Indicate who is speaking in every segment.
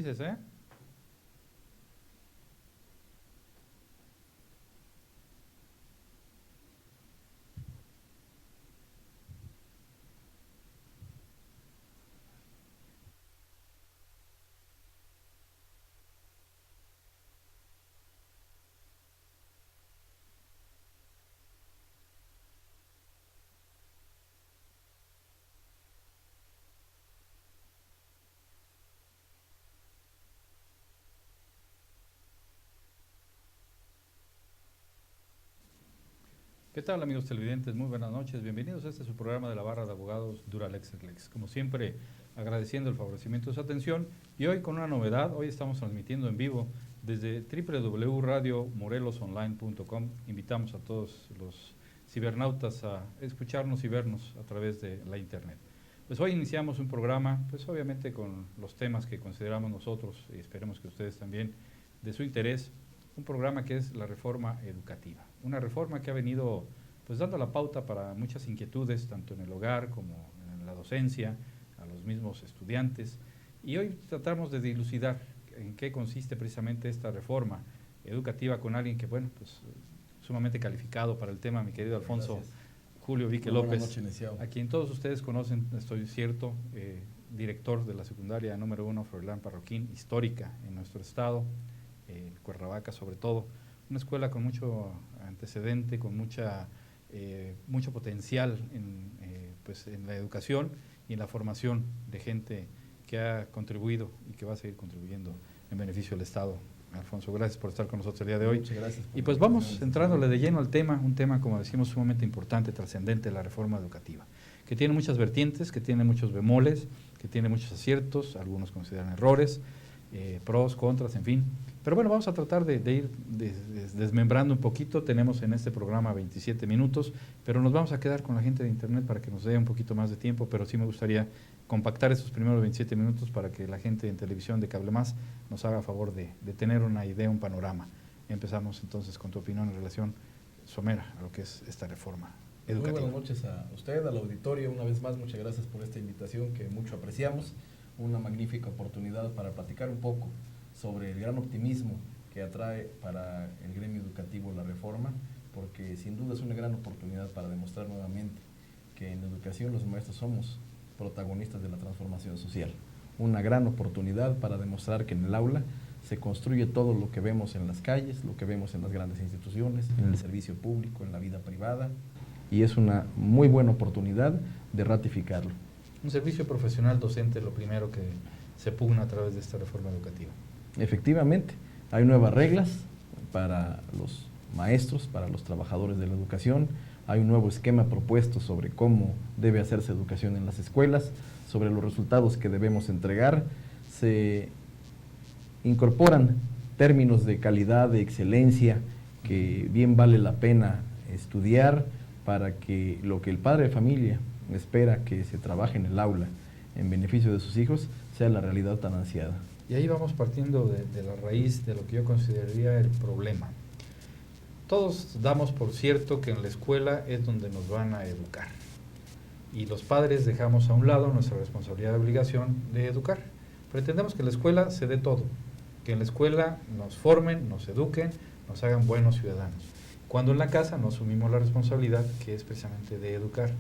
Speaker 1: dices, ¿eh? ¿Qué tal, amigos televidentes? Muy buenas noches. Bienvenidos a este su programa de la barra de abogados Duralex Lex. Como siempre, agradeciendo el favorecimiento de su atención y hoy con una novedad. Hoy estamos transmitiendo en vivo desde www.radiomorelosonline.com. Invitamos a todos los cibernautas a escucharnos y vernos a través de la internet. Pues hoy iniciamos un programa, pues obviamente con los temas que consideramos nosotros y esperemos que ustedes también de su interés. Un programa que es la reforma educativa, una reforma que ha venido pues dando la pauta para muchas inquietudes, tanto en el hogar como en la docencia, a los mismos estudiantes, y hoy tratamos de dilucidar en qué consiste precisamente esta reforma educativa con alguien que, bueno, pues sumamente calificado para el tema, mi querido Alfonso. Gracias. Julio Vique López, noche, a quien todos ustedes conocen, estoy cierto, director de la secundaria número 1 Froilán Parroquín, histórica en nuestro estado, Cuernavaca sobre todo, una escuela con mucho antecedente, con mucho potencial pues en la educación y en la formación de gente que ha contribuido y que va a seguir contribuyendo en beneficio del Estado. Alfonso, gracias por estar con nosotros el día de hoy.
Speaker 2: Muchas gracias.
Speaker 1: Y pues vamos entrándole de lleno al tema, un tema, como decimos, sumamente importante, trascendente, la reforma educativa, que tiene muchas vertientes, que tiene muchos bemoles, que tiene muchos aciertos, algunos consideran errores, pros, contras, en fin. Pero bueno, vamos a tratar de ir desmembrando un poquito. Tenemos en este programa 27 minutos, pero nos vamos a quedar con la gente de internet para que nos dé un poquito más de tiempo, pero sí me gustaría compactar estos primeros 27 minutos para que la gente en televisión de Cable Más nos haga favor de tener una idea, un panorama. Empezamos entonces con tu opinión en relación somera a lo que es esta reforma educativa.
Speaker 2: Muy buenas noches a usted, al auditorio. Una vez más, muchas gracias por esta invitación que mucho apreciamos. Una magnífica oportunidad para platicar un poco sobre el gran optimismo que atrae para el gremio educativo la reforma, porque sin duda es una gran oportunidad para demostrar nuevamente que en educación los maestros somos protagonistas de la transformación social. Una gran oportunidad para demostrar que en el aula se construye todo lo que vemos en las calles, lo que vemos en las grandes instituciones, en el servicio público, en la vida privada, y es una muy buena oportunidad de ratificarlo.
Speaker 1: Un servicio profesional docente es lo primero que se pugna a través de esta reforma educativa.
Speaker 2: Efectivamente, hay nuevas reglas para los maestros, para los trabajadores de la educación, hay un nuevo esquema propuesto sobre cómo debe hacerse educación en las escuelas, sobre los resultados que debemos entregar, se incorporan términos de calidad, de excelencia, que bien vale la pena estudiar para que lo que el padre de familia espera que se trabaje en el aula en beneficio de sus hijos sea la realidad tan ansiada.
Speaker 1: Y ahí vamos partiendo de la raíz de lo que yo consideraría el problema. Todos damos por cierto que en la escuela es donde nos van a educar. Y los padres dejamos a un lado nuestra responsabilidad y obligación de educar. Pretendemos que en la escuela se dé todo, que en la escuela nos formen, nos eduquen, nos hagan buenos ciudadanos. Cuando en la casa no asumimos la responsabilidad que es precisamente de educar.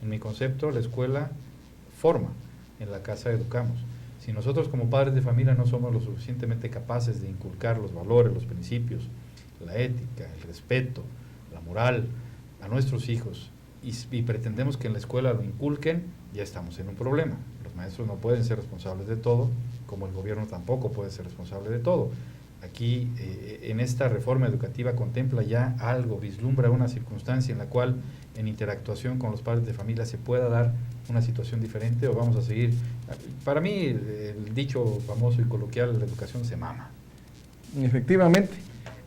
Speaker 1: En mi concepto, la escuela forma, en la casa educamos. Si nosotros como padres de familia no somos lo suficientemente capaces de inculcar los valores, los principios, la ética, el respeto, la moral a nuestros hijos y pretendemos que en la escuela lo inculquen, ya estamos en un problema. Los maestros no pueden ser responsables de todo, como el gobierno tampoco puede ser responsable de todo. Aquí, en esta reforma educativa contempla ya algo, vislumbra una circunstancia en la cual en interactuación con los padres de familia se pueda dar una situación diferente o vamos a seguir. Para mí, el dicho famoso y coloquial, la educación se mama.
Speaker 2: Efectivamente,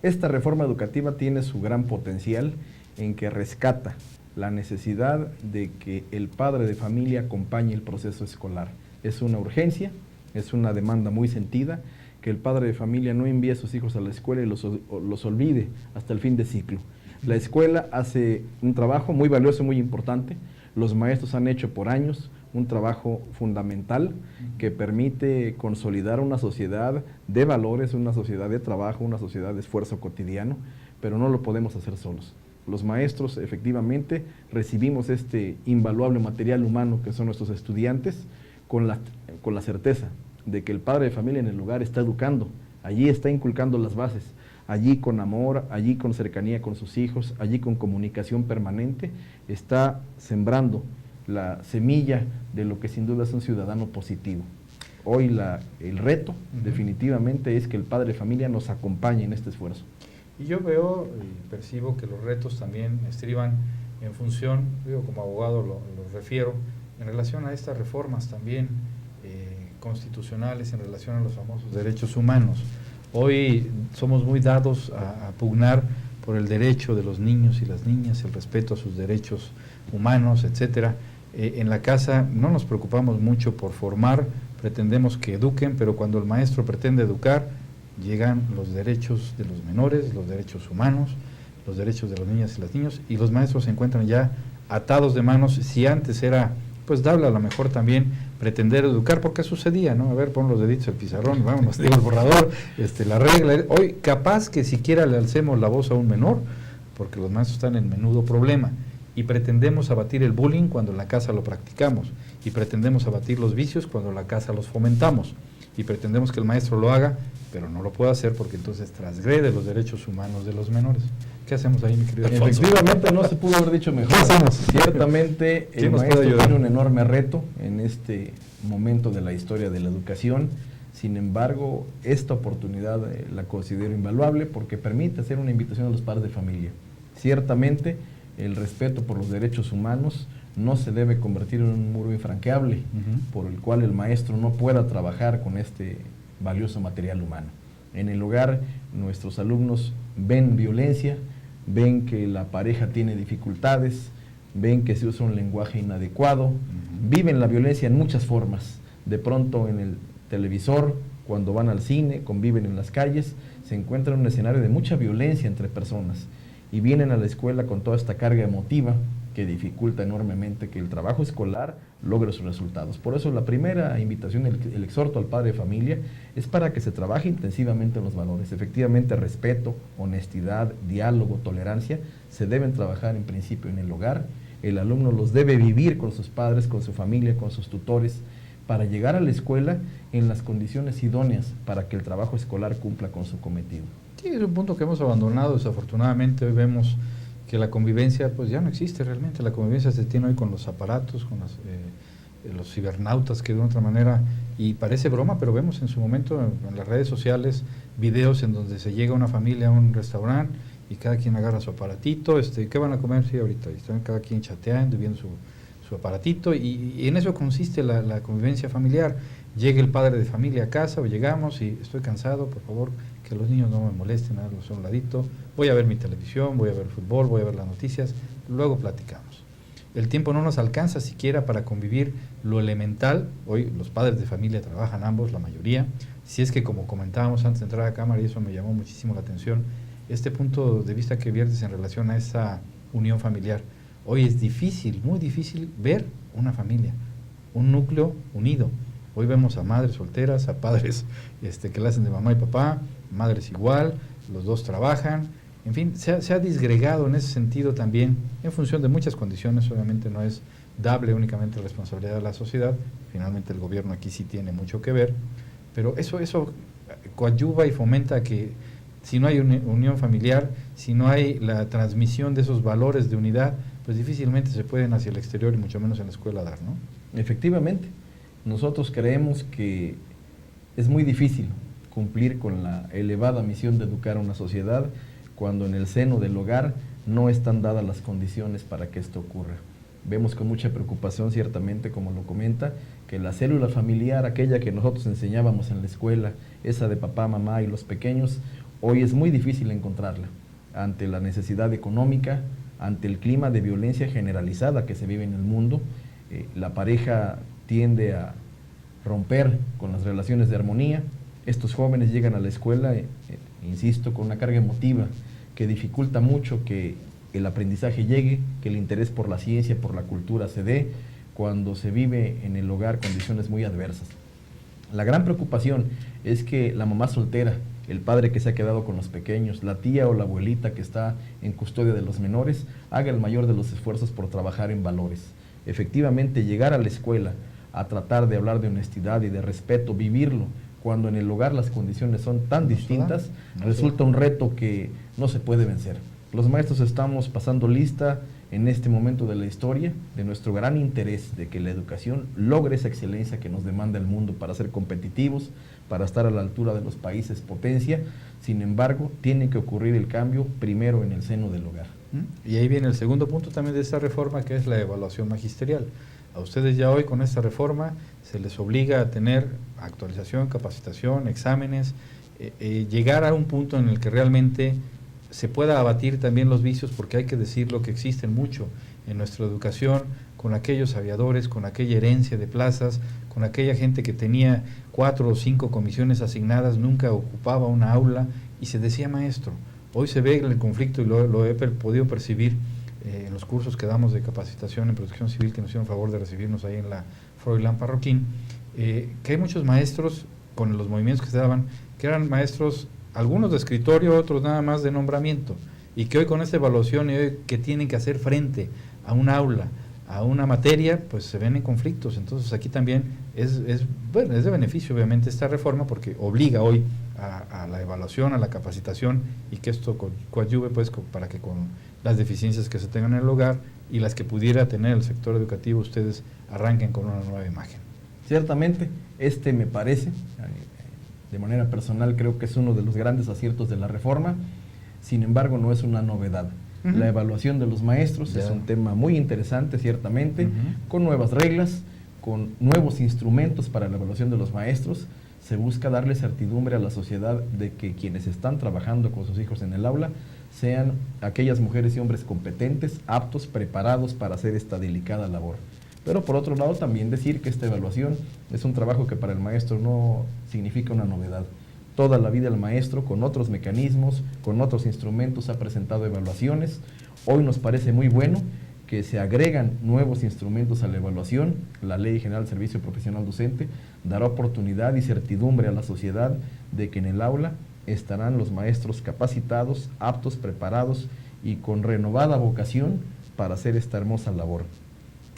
Speaker 2: esta reforma educativa tiene su gran potencial en que rescata la necesidad de que el padre de familia acompañe el proceso escolar. Es una urgencia, es una demanda muy sentida, que el padre de familia no envíe a sus hijos a la escuela y los olvide hasta el fin de ciclo. La escuela hace un trabajo muy valioso, muy importante. Los maestros han hecho por años un trabajo fundamental que permite consolidar una sociedad de valores, una sociedad de trabajo, una sociedad de esfuerzo cotidiano, pero no lo podemos hacer solos. Los maestros efectivamente recibimos este invaluable material humano que son nuestros estudiantes con la certeza de que el padre de familia en el hogar está educando, allí está inculcando las bases, allí con amor, allí con cercanía con sus hijos, allí con comunicación permanente, está sembrando la semilla de lo que sin duda es un ciudadano positivo. Hoy el reto definitivamente es que el padre de familia nos acompañe en este esfuerzo.
Speaker 1: Y yo veo y percibo que los retos también estriban en función, digo como abogado lo refiero, en relación a estas reformas también constitucionales, en relación a los famosos derechos humanos. Hoy somos muy dados a pugnar por el derecho de los niños y las niñas, el respeto a sus derechos humanos, etcétera. En la casa no nos preocupamos mucho por formar, pretendemos que eduquen, pero cuando el maestro pretende educar, llegan los derechos de los menores, los derechos humanos, los derechos de las niñas y los niños, y los maestros se encuentran ya atados de manos. Si antes era, pues dable a lo mejor también pretender educar, porque sucedía, ¿no? A ver, pon los deditos al pizarrón, vámonos, digo el borrador, la regla. Hoy capaz que siquiera le alcemos la voz a un menor, porque los maestros están en menudo problema, y pretendemos abatir el bullying cuando en la casa lo practicamos, y pretendemos abatir los vicios cuando en la casa los fomentamos, y pretendemos que el maestro lo haga, pero no lo puede hacer porque entonces transgrede los derechos humanos de los menores. ¿Qué hacemos ahí, mi querido Alfonso?
Speaker 2: Efectivamente, no se pudo haber dicho mejor.
Speaker 1: ¿Qué hacemos?
Speaker 2: Ciertamente, el maestro tiene un enorme reto en este momento de la historia de la educación. Sin embargo, esta oportunidad la considero invaluable porque permite hacer una invitación a los padres de familia. Ciertamente, el respeto por los derechos humanos no se debe convertir en un muro infranqueable por el cual el maestro no pueda trabajar con este valioso material humano. En el hogar, nuestros alumnos ven violencia, ven que la pareja tiene dificultades, ven que se usa un lenguaje inadecuado, viven la violencia en muchas formas. De pronto en el televisor, cuando van al cine, conviven en las calles, se encuentran en un escenario de mucha violencia entre personas y vienen a la escuela con toda esta carga emotiva que dificulta enormemente que el trabajo escolar logre sus resultados. Por eso la primera invitación, el exhorto al padre de familia, es para que se trabaje intensivamente en los valores. Efectivamente, respeto, honestidad, diálogo, tolerancia, se deben trabajar en principio en el hogar. El alumno los debe vivir con sus padres, con su familia, con sus tutores, para llegar a la escuela en las condiciones idóneas para que el trabajo escolar cumpla con su cometido.
Speaker 1: Sí, es un punto que hemos abandonado, desafortunadamente. Hoy vemos que la convivencia pues ya no existe realmente. La convivencia se tiene hoy con los aparatos, con los cibernautas, que de otra manera, y parece broma, pero vemos en su momento en las redes sociales videos en donde se llega una familia a un restaurante y cada quien agarra su aparatito, ¿qué van a comer? Sí, ahorita, y están cada quien chateando y viendo su aparatito, y en eso consiste la convivencia familiar. Llega el padre de familia a casa, o llegamos y estoy cansado, por favor, que los niños no me molesten, hazlos a un ladito, voy a ver mi televisión, voy a ver fútbol, voy a ver las noticias, luego platicamos. El tiempo no nos alcanza siquiera para convivir lo elemental. Hoy los padres de familia trabajan ambos, la mayoría. Si es que, como comentábamos antes de entrar a cámara, y eso me llamó muchísimo la atención, este punto de vista que viertes en relación a esa unión familiar. Hoy es difícil, muy difícil ver una familia, un núcleo unido. Hoy vemos a madres solteras, a padres que le hacen de mamá y papá, madres igual, los dos trabajan. En fin, se ha disgregado en ese sentido también, en función de muchas condiciones. Obviamente no es dable únicamente la responsabilidad de la sociedad, finalmente el gobierno aquí sí tiene mucho que ver, pero eso coadyuva y fomenta que si no hay unión familiar, si no hay la transmisión de esos valores de unidad, pues difícilmente se pueden hacia el exterior y mucho menos en la escuela dar, ¿no?
Speaker 2: Efectivamente, nosotros creemos que es muy difícil cumplir con la elevada misión de educar a una sociedad cuando en el seno del hogar no están dadas las condiciones para que esto ocurra. Vemos con mucha preocupación, ciertamente, como lo comenta, que la célula familiar, aquella que nosotros enseñábamos en la escuela, esa de papá, mamá y los pequeños, hoy es muy difícil encontrarla ante la necesidad económica, ante el clima de violencia generalizada que se vive en el mundo. La pareja tiende a romper con las relaciones de armonía. Estos jóvenes llegan a la escuela, insisto, con una carga emotiva que dificulta mucho que el aprendizaje llegue, que el interés por la ciencia, por la cultura se dé, cuando se vive en el hogar condiciones muy adversas. La gran preocupación es que la mamá soltera, el padre que se ha quedado con los pequeños, la tía o la abuelita que está en custodia de los menores, haga el mayor de los esfuerzos por trabajar en valores. Efectivamente, llegar a la escuela a tratar de hablar de honestidad y de respeto, vivirlo, cuando en el hogar las condiciones son tan distintas, resulta un reto que no se puede vencer. Los maestros estamos pasando lista en este momento de la historia de nuestro gran interés de que la educación logre esa excelencia que nos demanda el mundo para ser competitivos, para estar a la altura de los países potencia. Sin embargo, tiene que ocurrir el cambio primero en el seno del hogar.
Speaker 1: Y ahí viene el segundo punto también de esta reforma, que es la evaluación magisterial. A ustedes ya hoy con esta reforma se les obliga a tener actualización, capacitación, exámenes, llegar a un punto en el que realmente se pueda abatir también los vicios, porque hay que decirlo que existen mucho en nuestra educación, con aquellos aviadores, con aquella herencia de plazas, con aquella gente que tenía 4 o 5 comisiones asignadas, nunca ocupaba una aula y se decía maestro. Hoy se ve el conflicto y lo he podido percibir en los cursos que damos de capacitación en protección civil, que nos hicieron favor de recibirnos ahí en la Froilán Parroquín, que hay muchos maestros con los movimientos que se daban, que eran maestros, algunos de escritorio, otros nada más de nombramiento, y que hoy con esta evaluación y hoy que tienen que hacer frente a un aula, a una materia, pues se ven en conflictos. Entonces aquí también es de beneficio obviamente esta reforma, porque obliga hoy a la evaluación, a la capacitación, y que esto coadyuve pues para que con las deficiencias que se tengan en el hogar y las que pudiera tener el sector educativo, ustedes arranquen con una nueva imagen.
Speaker 2: Ciertamente, me parece, de manera personal, creo que es uno de los grandes aciertos de la reforma. Sin embargo, no es una novedad. La evaluación de los maestros es un tema muy interesante, ciertamente, con nuevas reglas, con nuevos instrumentos para la evaluación de los maestros. Se busca darle certidumbre a la sociedad de que quienes están trabajando con sus hijos en el aula sean aquellas mujeres y hombres competentes, aptos, preparados para hacer esta delicada labor. Pero por otro lado, también decir que esta evaluación es un trabajo que para el maestro no significa una novedad. Toda la vida el maestro, con otros mecanismos, con otros instrumentos, ha presentado evaluaciones. Hoy nos parece muy bueno que se agregan nuevos instrumentos a la evaluación. La Ley General del Servicio Profesional Docente dará oportunidad y certidumbre a la sociedad de que en el aula estarán los maestros capacitados, aptos, preparados y con renovada vocación para hacer esta hermosa labor.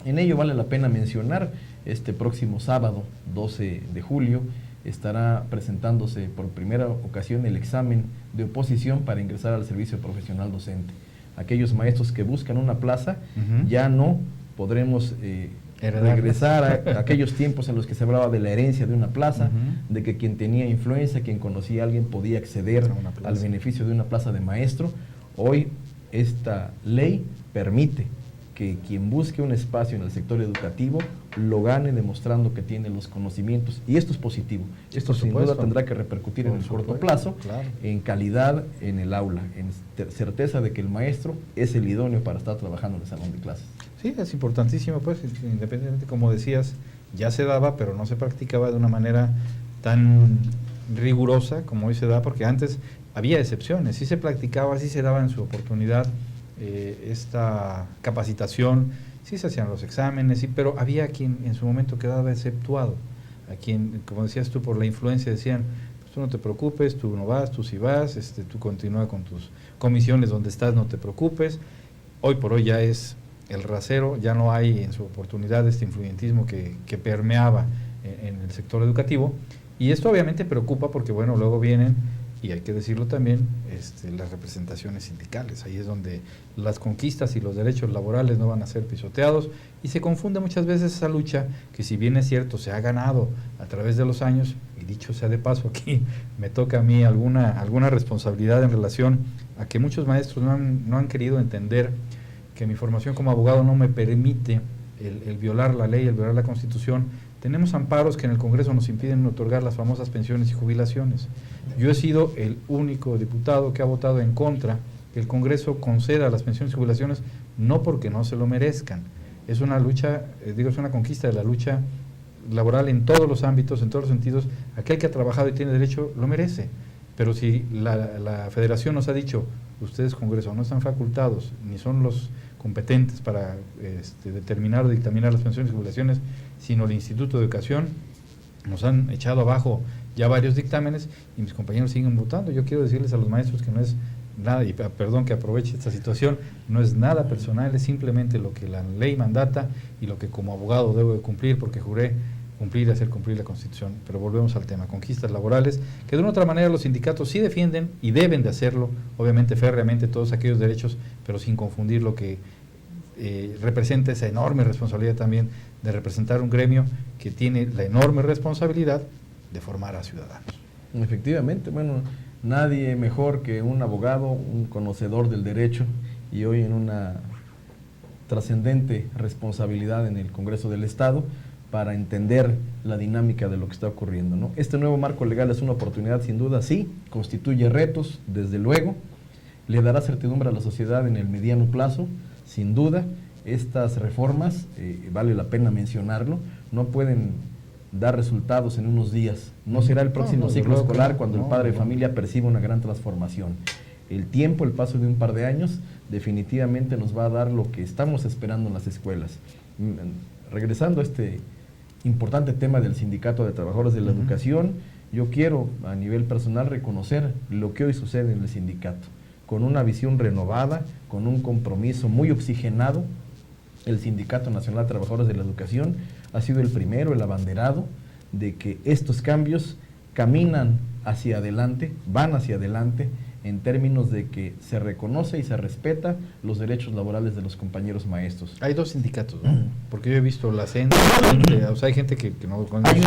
Speaker 2: En ello vale la pena mencionar, este próximo sábado, 12 de julio, estará presentándose por primera ocasión el examen de oposición para ingresar al servicio profesional docente. Aquellos maestros que buscan una plaza, ya no podremos regresar a aquellos tiempos en los que se hablaba de la herencia de una plaza, de que quien tenía influencia, quien conocía a alguien podía acceder al beneficio de una plaza de maestro. Hoy esta ley permite que quien busque un espacio en el sector educativo lo gane demostrando que tiene los conocimientos, y esto es positivo. Esto sin duda tendrá que repercutir en el corto plazo, en calidad en el aula, en certeza de que el maestro es el idóneo para estar trabajando en el salón de clases.
Speaker 1: Sí, es importantísimo, pues, independientemente, como decías, ya se daba, pero no se practicaba de una manera tan rigurosa como hoy se da, porque antes había excepciones, sí se practicaba, sí se daba en su oportunidad esta capacitación, sí se hacían los exámenes, sí, pero había quien en su momento quedaba exceptuado, a quien, como decías tú, por la influencia decían, pues tú no te preocupes, tú no vas, tú sí vas, tú continúa con tus comisiones donde estás, no te preocupes. Hoy por hoy ya es el rasero, ya no hay en su oportunidad este influyentismo que permeaba en el sector educativo, y esto obviamente preocupa porque, bueno, luego vienen, y hay que decirlo también, las representaciones sindicales. Ahí es donde las conquistas y los derechos laborales no van a ser pisoteados, y se confunde muchas veces esa lucha que, si bien es cierto, se ha ganado a través de los años, y dicho sea de paso, aquí me toca a mí alguna responsabilidad en relación a que muchos maestros no han querido entender que mi formación como abogado no me permite el violar la ley, el violar la Constitución. Tenemos amparos que en el Congreso nos impiden otorgar las famosas pensiones y jubilaciones. Yo he sido el único diputado que ha votado en contra que el Congreso conceda las pensiones y jubilaciones, no porque no se lo merezcan. Es una lucha, es una conquista de la lucha laboral en todos los ámbitos, en todos los sentidos. Aquel que ha trabajado y tiene derecho lo merece. Pero si la Federación nos ha dicho, ustedes Congreso no están facultados, ni son los competentes para determinar o dictaminar las pensiones y jubilaciones, sino el Instituto de Educación. Nos han echado abajo ya varios dictámenes y mis compañeros siguen votando. Yo quiero decirles a los maestros que no es nada, y perdón que aproveche esta situación, no es nada personal, es simplemente lo que la ley mandata y lo que como abogado debo de cumplir, porque juré cumplir y hacer cumplir la Constitución. Pero volvemos al tema, conquistas laborales, que de una u otra manera los sindicatos sí defienden y deben de hacerlo, obviamente férreamente todos aquellos derechos, pero sin confundir lo que representa esa enorme responsabilidad también de representar un gremio que tiene la enorme responsabilidad de formar a ciudadanos.
Speaker 2: Efectivamente, bueno, nadie mejor que un abogado, un conocedor del derecho, y hoy en una trascendente responsabilidad en el Congreso del Estado para entender la dinámica de lo que está ocurriendo, ¿no? Este nuevo marco legal es una oportunidad, sin duda, sí, constituye retos, desde luego, le dará certidumbre a la sociedad en el mediano plazo, sin duda. Estas reformas, vale la pena mencionarlo, no pueden dar resultados en unos días. No será el próximo ciclo escolar cuando el padre de familia perciba una gran transformación. El tiempo, el paso de un par de años, definitivamente nos va a dar lo que estamos esperando en las escuelas. Regresando a este importante tema del Sindicato de Trabajadores de la Educación, yo quiero a nivel personal reconocer lo que hoy sucede en el sindicato. Con una visión renovada, con un compromiso muy oxigenado, el Sindicato Nacional de Trabajadores de la Educación ha sido el primero, el abanderado, de que estos cambios caminan hacia adelante, van hacia adelante, en términos de que se reconoce y se respeta los derechos laborales de los compañeros maestros.
Speaker 1: Hay dos sindicatos, ¿no? Porque yo he visto la CEN, o sea, hay gente que no...
Speaker 2: Hay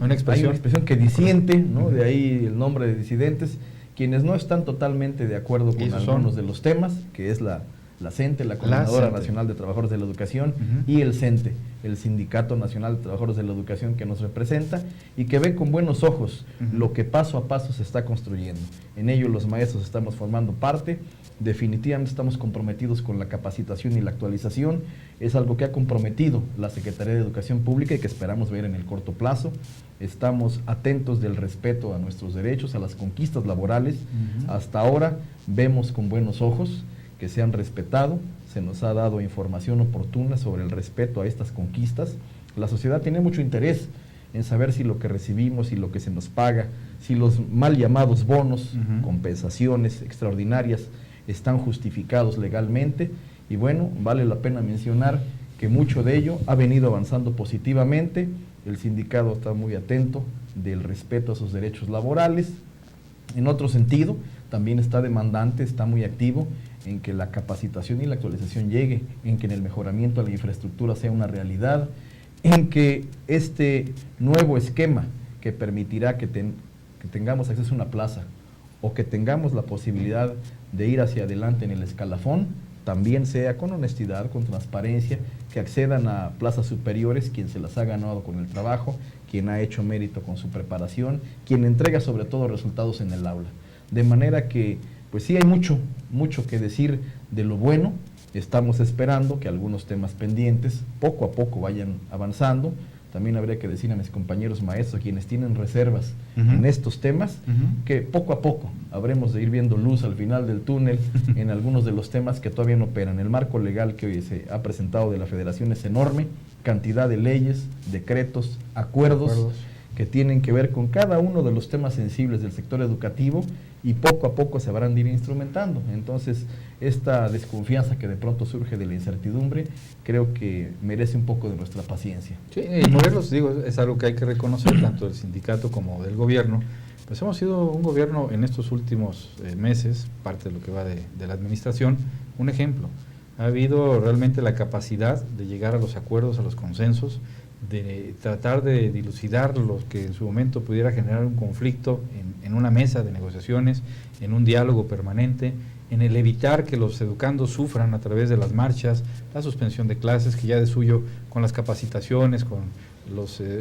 Speaker 2: una expresión que disiente, ¿no? De ahí el nombre de disidentes, quienes no están totalmente de acuerdo con algunos de los temas, que es la CENTE, la Coordinadora Nacional de Trabajadores de la Educación, y el CENTE, el Sindicato Nacional de Trabajadores de la Educación, que nos representa y que ve con buenos ojos lo que paso a paso se está construyendo. En ello los maestros estamos formando parte, definitivamente estamos comprometidos con la capacitación y la actualización, es algo que ha comprometido la Secretaría de Educación Pública y que esperamos ver en el corto plazo. Estamos atentos del respeto a nuestros derechos, a las conquistas laborales. Hasta ahora vemos con buenos ojos que se han respetado, se nos ha dado información oportuna sobre el respeto a estas conquistas. La sociedad tiene mucho interés en saber si lo que recibimos, si lo que se nos paga, si los mal llamados bonos, compensaciones extraordinarias están justificados legalmente, y bueno, vale la pena mencionar que mucho de ello ha venido avanzando positivamente. El sindicato está muy atento del respeto a sus derechos laborales. En otro sentido, también está demandante, está muy activo en que la capacitación y la actualización llegue, en que en el mejoramiento de la infraestructura sea una realidad, en que este nuevo esquema que permitirá que tengamos acceso a una plaza o que tengamos la posibilidad de ir hacia adelante en el escalafón, también sea con honestidad, con transparencia, que accedan a plazas superiores quien se las ha ganado con el trabajo, quien ha hecho mérito con su preparación, quien entrega sobre todo resultados en el aula. De manera que, pues sí hay mucho que decir de lo bueno. Estamos esperando que algunos temas pendientes poco a poco vayan avanzando. También habría que decir a mis compañeros maestros, quienes tienen reservas en estos temas, que poco a poco habremos de ir viendo luz al final del túnel en algunos de los temas que todavía no operan. El marco legal que hoy se ha presentado de la Federación es enorme, cantidad de leyes, decretos, acuerdos que tienen que ver con cada uno de los temas sensibles del sector educativo, y poco a poco se habrán de ir instrumentando. Entonces, esta desconfianza que de pronto surge de la incertidumbre, creo que merece un poco de nuestra paciencia.
Speaker 1: Sí, y Morelos, digo, es algo que hay que reconocer tanto del sindicato como del gobierno. Pues hemos sido un gobierno en estos últimos meses, parte de lo que va de la administración, un ejemplo. Ha habido realmente la capacidad de llegar a los acuerdos, a los consensos, de tratar de dilucidar lo que en su momento pudiera generar un conflicto en una mesa de negociaciones, en un diálogo permanente, en el evitar que los educandos sufran a través de las marchas, la suspensión de clases, que ya de suyo con las capacitaciones, con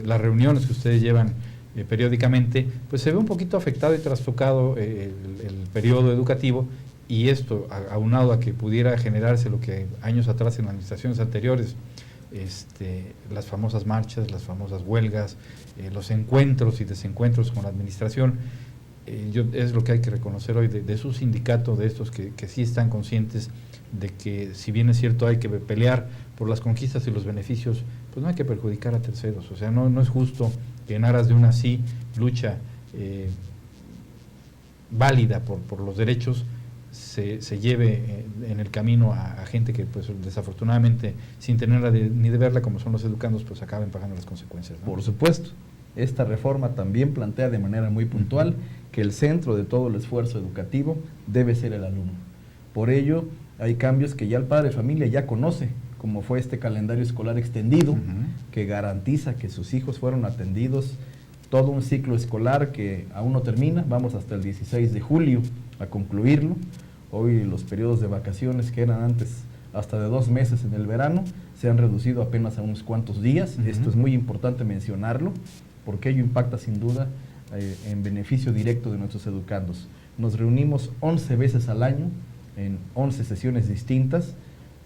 Speaker 1: las reuniones que ustedes llevan periódicamente, pues se ve un poquito afectado y trastocado el periodo educativo, y esto aunado a que pudiera generarse lo que años atrás en administraciones anteriores, las famosas marchas, las famosas huelgas, los encuentros y desencuentros con la administración, es lo que hay que reconocer hoy de su sindicato, de estos que sí están conscientes de que, si bien es cierto, hay que pelear por las conquistas y los beneficios, pues no hay que perjudicar a terceros. O sea, no es justo que en aras de una lucha válida por los derechos se lleve en el camino a gente que, pues, desafortunadamente, sin tenerla ni de verla, como son los educandos, pues acaben pagando las consecuencias, ¿no?
Speaker 2: Por supuesto. Esta reforma también plantea de manera muy puntual que el centro de todo el esfuerzo educativo debe ser el alumno. Por ello, hay cambios que ya el padre de familia ya conoce, como fue este calendario escolar extendido, que garantiza que sus hijos fueron atendidos todo un ciclo escolar que aún no termina. Vamos hasta el 16 de julio a concluirlo. Hoy los periodos de vacaciones, que eran antes hasta de 2 meses en el verano, se han reducido apenas a unos cuantos días. Esto es muy importante mencionarlo, porque ello impacta sin duda en beneficio directo de nuestros educandos. Nos reunimos 11 veces al año, en 11 sesiones distintas,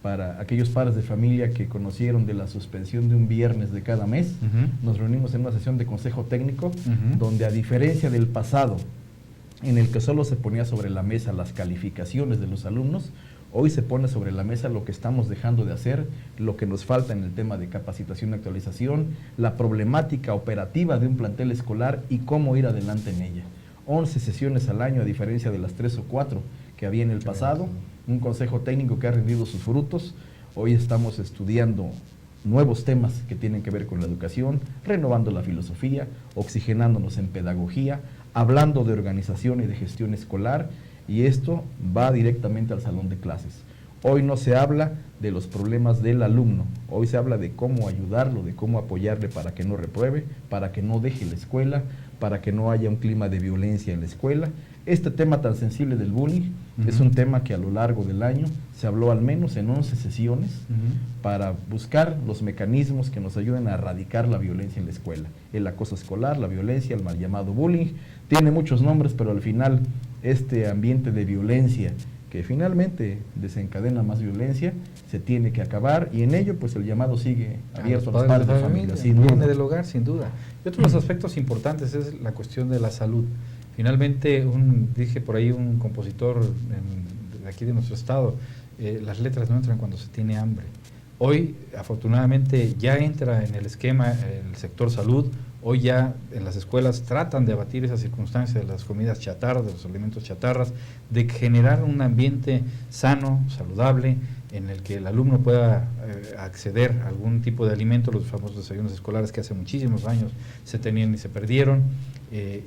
Speaker 2: para aquellos padres de familia que conocieron de la suspensión de un viernes de cada mes. Nos reunimos en una sesión de consejo técnico, donde, a diferencia del pasado, en el que solo se ponía sobre la mesa las calificaciones de los alumnos, hoy se pone sobre la mesa lo que estamos dejando de hacer, lo que nos falta en el tema de capacitación y actualización, la problemática operativa de un plantel escolar y cómo ir adelante en ella. 11 sesiones al año, a diferencia de las 3 o 4 que había en el pasado, un consejo técnico que ha rendido sus frutos. Hoy estamos estudiando nuevos temas que tienen que ver con la educación, renovando la filosofía, oxigenándonos en pedagogía, hablando de organización y de gestión escolar, y esto va directamente al salón de clases. Hoy no se habla de los problemas del alumno, hoy se habla de cómo ayudarlo, de cómo apoyarle para que no repruebe, para que no deje la escuela, para que no haya un clima de violencia en la escuela. Este tema tan sensible del bullying es un tema que a lo largo del año se habló al menos en 11 sesiones para buscar los mecanismos que nos ayuden a erradicar la violencia en la escuela. El acoso escolar, la violencia, el mal llamado bullying, tiene muchos nombres, pero al final este ambiente de violencia que finalmente desencadena más violencia, se tiene que acabar, y en ello pues el llamado sigue abierto a los padres de familia.
Speaker 1: Viene del hogar, sin duda. Y otro de los aspectos importantes es la cuestión de la salud. Finalmente, dije por ahí un compositor de aquí de nuestro estado, las letras no entran cuando se tiene hambre. Hoy, afortunadamente, ya entra en el esquema el sector salud. Hoy ya en las escuelas tratan de abatir esa circunstancia de las comidas chatarras, de los alimentos chatarras, de generar un ambiente sano, saludable, en el que el alumno pueda acceder a algún tipo de alimento, los famosos desayunos escolares que hace muchísimos años se tenían y se perdieron.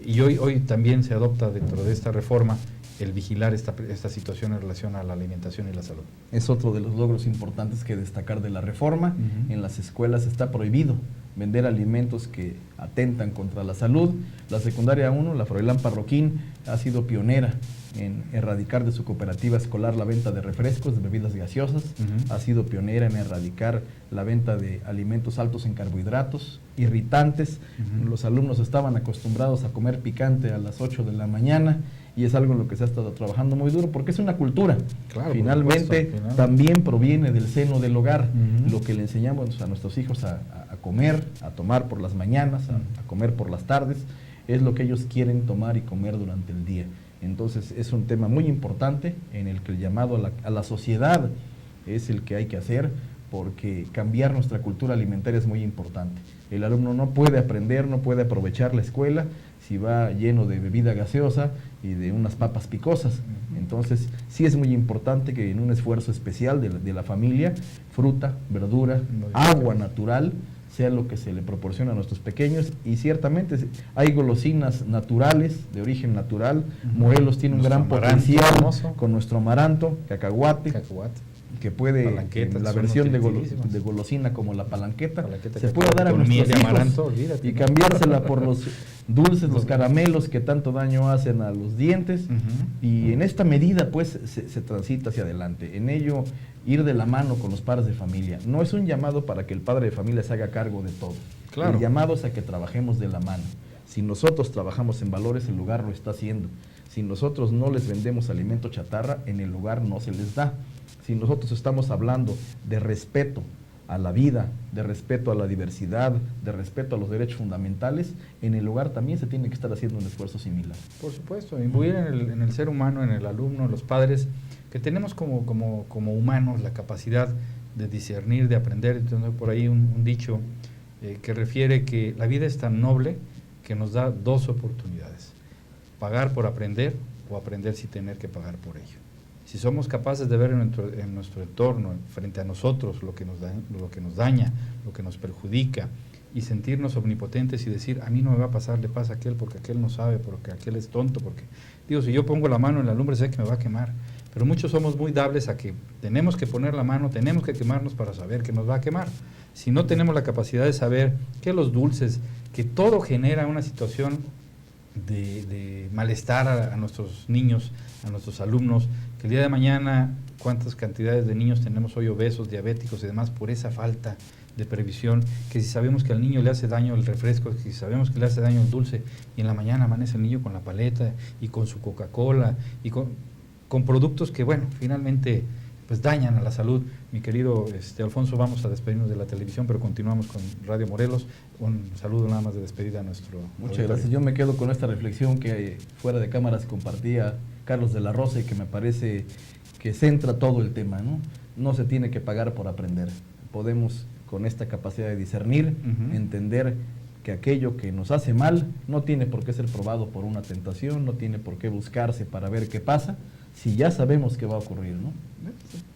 Speaker 1: Y hoy también se adopta dentro de esta reforma el vigilar esta situación en relación a la alimentación y la salud.
Speaker 2: Es otro de los logros importantes que destacar de la reforma. En las escuelas está prohibido vender alimentos que atentan contra la salud. La secundaria 1, la Froilán Parroquín, ha sido pionera en erradicar de su cooperativa escolar la venta de refrescos, de bebidas gaseosas. Ha sido pionera en erradicar la venta de alimentos altos en carbohidratos, irritantes. Los alumnos estaban acostumbrados a comer picante a las 8 de la mañana, y es algo en lo que se ha estado trabajando muy duro, porque es una cultura.
Speaker 1: Claro,
Speaker 2: finalmente, también proviene del seno del hogar. Lo que le enseñamos a nuestros hijos a comer, a tomar por las mañanas, a comer por las tardes, es lo que ellos quieren tomar y comer durante el día. Entonces es un tema muy importante en el que el llamado a la sociedad es el que hay que hacer, porque cambiar nuestra cultura alimentaria es muy importante. El alumno no puede aprender, no puede aprovechar la escuela si va lleno de bebida gaseosa y de unas papas picosas. Entonces sí es muy importante que en un esfuerzo especial de la familia, fruta, verdura, agua natural sea lo que se le proporciona a nuestros pequeños, y ciertamente hay golosinas naturales, de origen natural. Morelos tiene un gran potencial con nuestro amaranto, cacahuate, que puede, la versión de golosina como la palanqueta se puede dar a nuestros hijos amaranto, y cambiársela por los dulces, los caramelos que tanto daño hacen a los dientes, y en esta medida pues se transita hacia adelante. En ello, ir de la mano con los padres de familia. No es un llamado para que el padre de familia se haga cargo de todo. Claro. El llamado es a que trabajemos de la mano. Si nosotros trabajamos en valores, el lugar lo está haciendo. Si nosotros no les vendemos alimento chatarra, en el lugar no se les da. Si nosotros estamos hablando de respeto a la vida, de respeto a la diversidad, de respeto a los derechos fundamentales, en el hogar también se tiene que estar haciendo un esfuerzo similar.
Speaker 1: Por supuesto, imbuir en el ser humano, en el alumno, en los padres, que tenemos como humanos la capacidad de discernir, de aprender. Tengo por ahí un dicho que refiere que la vida es tan noble que nos da dos oportunidades: pagar por aprender o aprender sin tener que pagar por ello. Si somos capaces de ver en nuestro entorno, frente a nosotros, lo que nos daña, lo que nos perjudica, y sentirnos omnipotentes y decir, a mí no me va a pasar, le pasa a aquel porque aquel no sabe, porque aquel es tonto, porque, digo, si yo pongo la mano en la lumbre sé que me va a quemar, pero muchos somos muy dables a que tenemos que poner la mano, tenemos que quemarnos para saber que nos va a quemar. Si no tenemos la capacidad de saber que los dulces, que todo genera una situación de malestar a nuestros niños, a nuestros alumnos, que el día de mañana, cuántas cantidades de niños tenemos hoy obesos, diabéticos y demás, por esa falta de previsión, que si sabemos que al niño le hace daño el refresco, que si sabemos que le hace daño el dulce, y en la mañana amanece el niño con la paleta y con su Coca-Cola y con productos que, bueno, finalmente pues dañan a la salud. Mi querido Alfonso, vamos a despedirnos de la televisión, pero continuamos con Radio Morelos. Un saludo nada más de despedida a nuestro
Speaker 2: Muchas
Speaker 1: auditorio.
Speaker 2: gracias. Yo me quedo con esta reflexión que fuera de cámaras compartía Carlos de la Rosa y que me parece que centra todo el tema, ¿no? No se tiene que pagar por aprender. Podemos, con esta capacidad de discernir, entender que aquello que nos hace mal no tiene por qué ser probado por una tentación, no tiene por qué buscarse para ver qué pasa, si ya sabemos qué va a ocurrir, ¿no?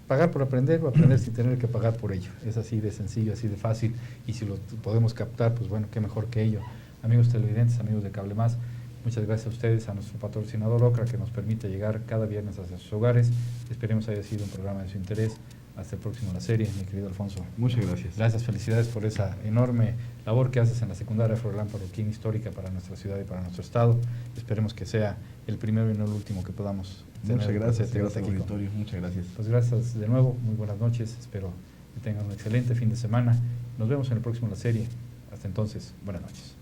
Speaker 1: Pagar por aprender o aprender sin tener que pagar por ello. Es así de sencillo, así de fácil, y si lo podemos captar, pues bueno, qué mejor que ello. Amigos televidentes, amigos de Cable Más, muchas gracias a ustedes, a nuestro patrocinador Ocra, que nos permite llegar cada viernes hacia sus hogares. Esperemos haya sido un programa de su interés. Hasta el próximo La Serie, mi querido Alfonso.
Speaker 2: Muchas gracias.
Speaker 1: Gracias, felicidades por esa enorme labor que haces en la secundaria Froilán Parroquín, histórica para nuestra ciudad y para nuestro estado. Esperemos que sea el primero y no el último que podamos tener.
Speaker 2: Muchas gracias,
Speaker 1: gracias
Speaker 2: aquí, auditorio. Muchas gracias.
Speaker 1: Pues gracias de nuevo, muy buenas noches, espero que tengan un excelente fin de semana. Nos vemos en el próximo La Serie. Hasta entonces, buenas noches.